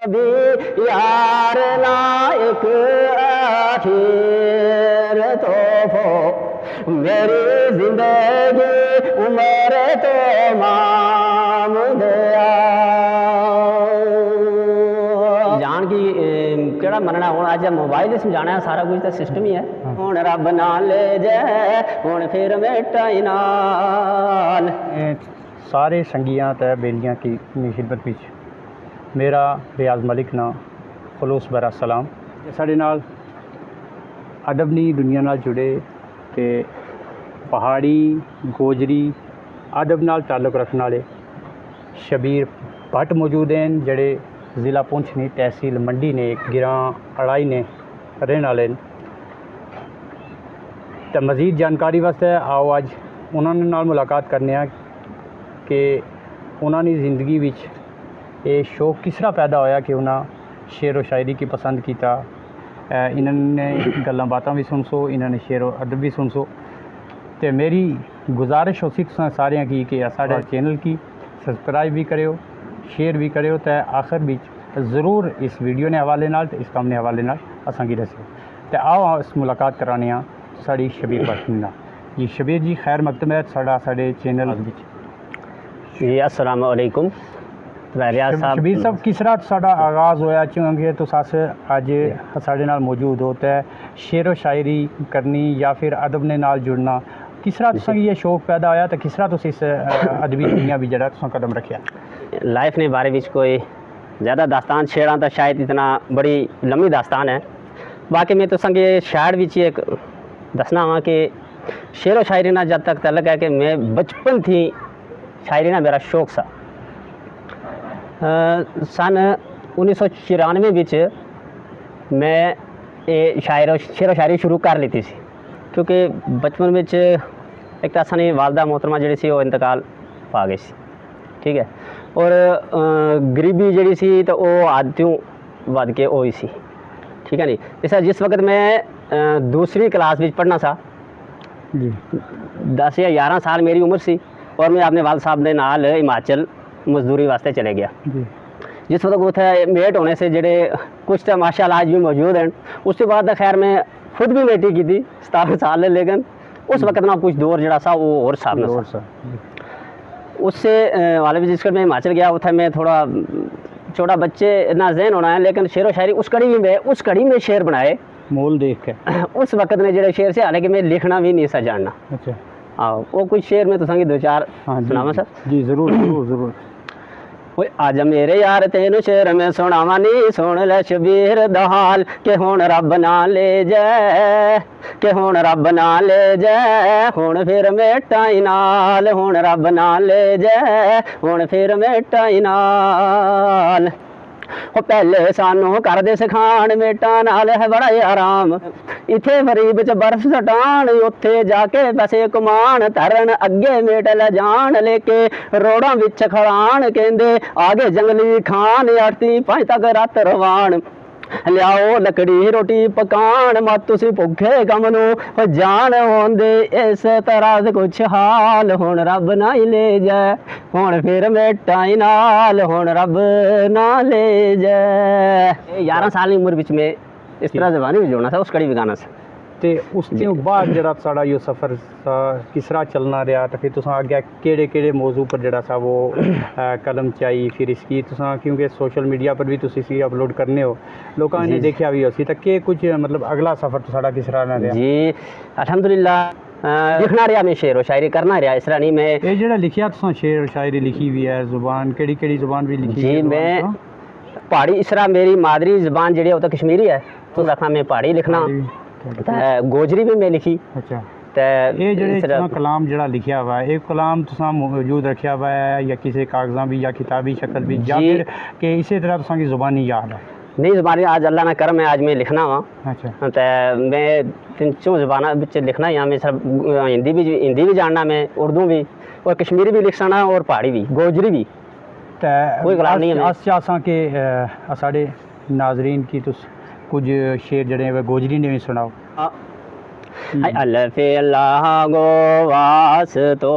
भी यार लायक आखिर तोहफो मेरी जिंदगी उम्र तो माम दया जान की केड़ा मनना हूँ अज मोबाइल समझाना है सारा कुछ तो सिस्टम ही है हूँ रब ना ले जाए हूँ फिर मेटा ही नाल सारे संगियां ते बेलियां की खिदमत विच मेरा रियाज मलिक ना खलूस बरा सलाम साढ़े नाल अदब दी दुनिया नाल जुड़े ते पहाड़ी गोजरी अदब नाल ताल्लुक रखने वाले शबीर भट्ट मौजूद हैं जड़े ज़िला पुंछ ने तहसील मंडी ने गिरां अड़ाई ने रहने वाले तो मज़ीद जानकारी वास्ते आओ अज उन्होंने नाल मुलाकात करने कि उन्होंने ज़िंदगी विच ये शौक किस तरह पैदा होया कि उन्हें शेर व शायरी की पसंद किया इन्होंने गल्लां बातां भी सुन सो इन्होंने शेर व अदब भी सुन सो तो मेरी गुजारिश हो सारे की कि साढ़े चैनल की सब्सक्राइब भी करो शेयर भी करो तो आखिर भी ज़रूर इस वीडियो ने हवाले नाल इस काम ने हवाले नाल असां गी दस्यो तो आओ इस मुलाकात कराने साड़ी शबीर भट्ट नाल जी शबीर जी खैर मकदम है साढ़े चैनल जी अस्सलाम वालेकुम रियाज साहब शबीर साहब किस तरह साड़ा आगाज़ होया क्योंकि तुस अज साढ़े नाल मौजूद हो तो शेर व शायरी करनी या फिर अदब ने नाल जुड़ना किस तरह तुसें ये शौक पैदा होया तो किस तरह तुस इस अदबी दुनिया भी जरा तुसें कदम रखिया लाइफ ने बारे विच कोई ज़्यादा दास्तान छेड़ा तो शायद इतना बड़ी लंबी दास्तान है बाकी मैं तुसें शायर विच एक दसना वा कि शेर व शायरी ना जब तक तलक है कि मैं बचपन थी शायरी ना मेरा शौक सा सन 1994 विच मैं शेर व शायरी शुरू कर ली थी क्योंकि बचपन में एक तो असानी वालदा मोहतरमा जी सी वो इंतकाल पा गई सी ठीक है और गरीबी जी सी तो वो आदतियों वध के हुई सी ठीक है नहीं इस जिस वक्त मैं दूसरी क्लास में पढ़ना सा जी 10 या 11 साल मेरी उम्र सी और मैं अपने वाल साहब के नाल हिमाचल मजदूरी वास्ते चले गया जी जिस वक्त उसे मेट होने से जोड़े कुछ तो माशाअल्लाह आज भी मौजूद हैं उसके बाद खैर मैं खुद भी मेटी की थी 17 साल लेकिन उस वक्त ना कुछ दौर जरा सा वो और साहब उससे वाले भी जिस मैं हिमाचल गया उतना मैं थोड़ा छोटा बच्चे ना जहन होना है लेकिन शेर व शायरी उस कड़ी में शेर बनाए मोल देख के उस वक्त ने जोड़े शेर से हालांकि मैं लिखना भी नहीं सा जानना अच्छा हाँ वो कुछ शेर में तो संगी 2-4 सुनावा सर जी ज़रूर ज़रूर ज़रूर आज मेरे यार तेन शेर में सुनावा नी सुन ले शबीर दहाल के हुण रब ना ले जाए के हुण रब ना ले जाए हुण फिर मेटा ही नाल हुण रब ना ले जाए हुण फिर मेटा ही नाल वो पहले सानू कर दे सिखाण मेटा नाल है बड़ा आराम इथे फरीब च बर्फ सटान उत्थे जाके पैसे कमान तरन अगे मेट ले जान लेके रोड़ा विच खड़ान कहंदे आगे जंगली खान 8-5 तक रात रवान लियाओ लकड़ी रोटी पकान मत तुसी भुखे कमनू जान होंदे इस तरह कुछ हाल हुण रब ना ही ले जाए हुण फिर मेटा ही नाल हुण रब ना ले जाए 11 साल की उम्र विच में इस तरह ज़बानी भी जोड़ना था उस कड़ी भी गाना था तो उस बाद जरा साड़ा यो सफ़र किस तरह चलना रहा तो फिर तुसां अग्गें केड़े मौजू पर जरा सा वो कलम चाहिए फिर इसकी तुसां क्योंकि सोशल मीडिया पर भी तुसी इसी अपलोड करने हो लोगों ने देखा भी उसी तक के कुछ मतलब अगला सफ़र तो साड़ा किस तरह ना रहा जी अल्हम्दुलिल्लाह लिखना रहा मैं शेर व शायरी करना रहा इस तरह नहीं मैं ये जरा लिखिया तुसां शेर व शायरी लिखी हुई है ज़ुबान केड़ी ज़ुबान भी लिखी जी मैं पहाड़ी इस तरह मेरी मादरी ज़बान जी वो तो कश्मीरी है तो रखना मैं पहाड़ी लिखना गोजरी भी मैं लिखी अच्छा ये जो कलाम जरा लिखा हुआ है एक कलाम तुसां मौजूद रखा हुआ है या किसी कागज़ा भी या किताबी शक्ल भी या फिर कि इसी तरह तुसां की ज़ुबानी याद है नहीं ज़बानी आज अल्लाह ना करम है आज मैं लिखना वा अच्छा तो मैं 3 ज़बाना बिच लिखना या मैं सब हिंदी भी जानना मैं उर्दू भी और कश्मीरी भी लिख सकना और पहाड़ी भी गोजरी भी कोई गलाम नहीं है अस चाहसां कि साढ़े नाजरीन की तुस कुछ शेर जड़े वे गोजरी ने भी सुनाओ अल्लाह गो वास तो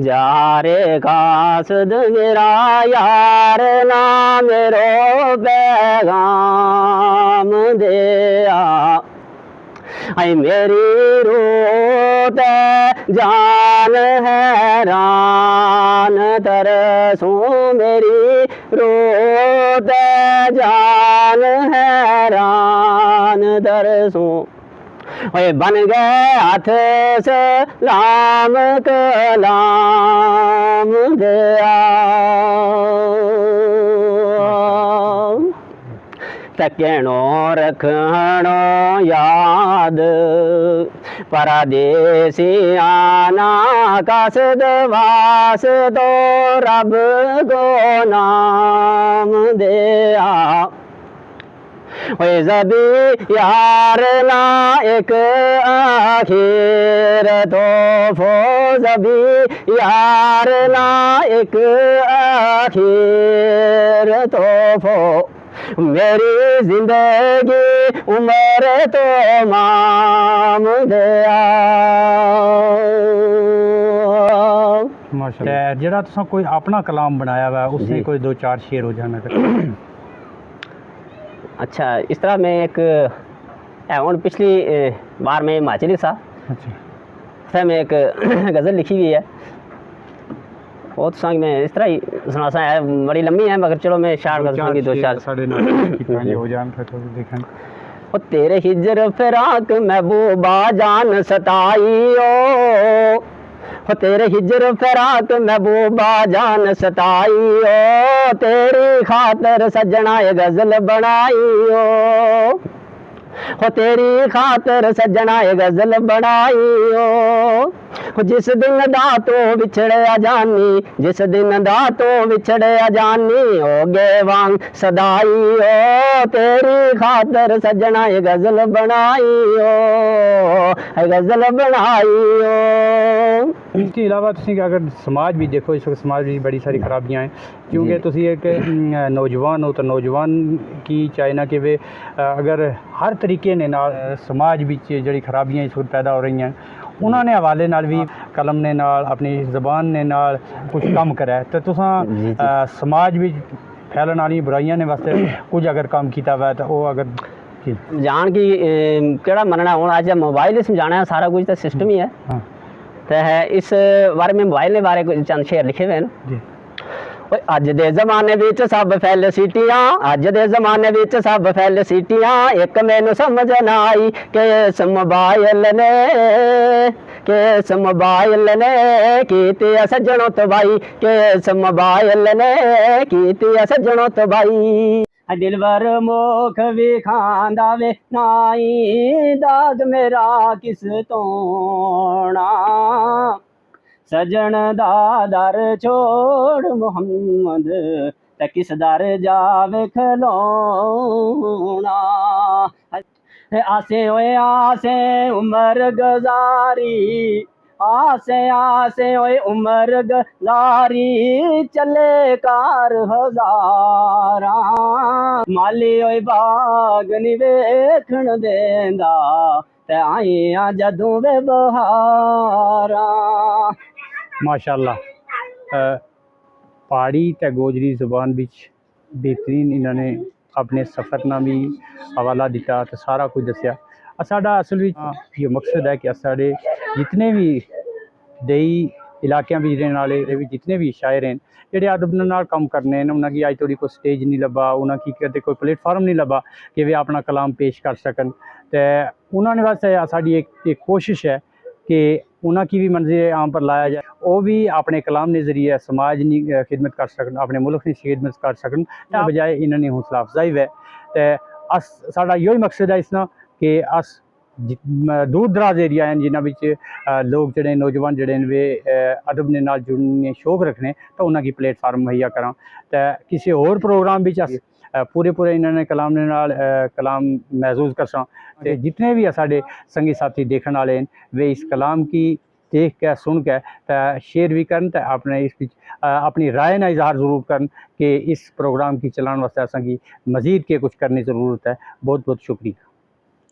जारे कासद मेरा यार ना मेरो पैगाम दे आई मेरी रूत जान हैरान तरसू मेरी रूत जान हैरान तरसू ओए बन गए हाथ से लाम कलाम दया तकणो रखणो याद परदेसी आना कसद वास तो रब को नाम दया ओए जबी यार ना एक आखिर तो फो जबी यार ना एक आखिर तो फो मेरी जिंदगी उम्र तो माम दया माशाअल्लाह जेड़ा तुसा कोई अपना कलाम बनाया हुआ उससे जी। कोई 2-4 शेर हो जाना अच्छा इस तरह मैं एक हूँ पिछली बार में हिमाचली सा अच्छा फिर मैं एक गज़ल लिखी हुई है वो तो संग मैं इस तरह ही सुना सा है बड़ी लंबी है मगर चलो मैं शार कर दूँगी 2-4 साढ़े नाल कितने हो जान फिर तो देखन ओ तेरे हिजर फिराक महबूबा जान सताई ओ तेरे हिजर फिराक महबूबा जान सताई ओ तेरी खातर सजना ये गजल बनाई ओ तेरी खातर सजना ये गजल बनाई ओ जिस दिन दा तो विछड़े जानी जिस दिन दा तो विछड़े जानी ओ गे वांग सदाई ओ तेरी खातर सजना ये गजल बनाई ओ गजल बनाई ओ। इसके अलावा तुसी अगर समाज भी देखो इस वक्त समाज में बड़ी सारी खराबियां हैं क्योंकि तुसी एक नौजवान हो तो नौजवान की चाहना कि वे अगर हर तरीके ने नाल समाज विच जिहड़ी खराबियां इस वक्त पैदा हो रही हैं उन्होंने हवाले नाल भी कलम ने नाल अपनी जबान ने नाल कुछ कम करा तो तुसा समाज विच फैलन वाली बुराइयां ने वास्ते कुछ अगर काम किया हुआ तो वो अगर जान की केड़ा मनना हूँ अज मोबाइल ही समझाना है सारा कुछ तो सिस्टम ही है हाँ तो है इस बारे में मोबाइल के बारे कुछ चंद शेर लिखे हुए हैं जी ओए अज दे जमाने विच सब फैल सीटियां अज दे जमाने विच सब फैल सीटियां एक मैनू समझ ना आई कि इस मोबाइल ने कीती सज्जनों तबाही कि इस मोबाइल ने कीती सज्जनों तबाही दिलवर मुख भी खांदा वे नाई दाग मेरा किस तोना सजन दा दर छोड़ मुहम्मद ते किस दर जावे खलोना आसे ओए आसे उमर गजारी आसे आसे ओए उमर गजारी चले कार हजारा माली ओए बाग नी वेखण देंदा ते आईया जदों वे बहारा माशाअल्लाह पहाड़ी ते गोजरी जुबान विच बेहतरीन इन्होंने अपने सफ़र ना भी हवाला दिता तो सारा कुछ दसिया साडा असल में ये मकसद है कि साढ़े जितने भी देई इलाकों में रहने वाले जितने भी शायर हैं जेह्ड़े अदब नाल कम करने उन्होंने अज तोड़ी कोई स्टेज नहीं लब्भा उन्होंने कदे कोई प्लेटफार्म नहीं लब्भा कि वे अपना कलाम पेश कर सकन तो उन्होंने वास्ते साड़ी एक कोशिश है कि उन्होंने भी मंजिल आम पर लाया जाए वो भी अपने कलाम के जरिए समाज की खिदमत कर सकन अपने मुल्क की खिदमत कर सकन बजाय इन्होंने हौसला अफजाई है तो अस साड़ा यही मकसद है इसना कि अस दूर दराज एरिया हैं जिन्होंने लोग जोड़े नौजवान जोड़े वे अदब ने नाल जुड़ने शौक रखने तो उन्होंने प्लेटफार्म मुहैया करा तो किसी होर प्रोग्राम भी पूरे इन्होंने कलाम ने नाल कलाम महसूस कर सकते जितने भी साढ़े संगी साथी देखने वाले हैं वे इस कलाम की देख के सुन के शेयर भी करन तो अपने इस अपनी राय ना इजहार जरूर करन कि इस प्रोग्राम की चलाने वास्ते असा की मजीद के कुछ करने की ज़रूरत है। बहुत बहुत शुक्रिया।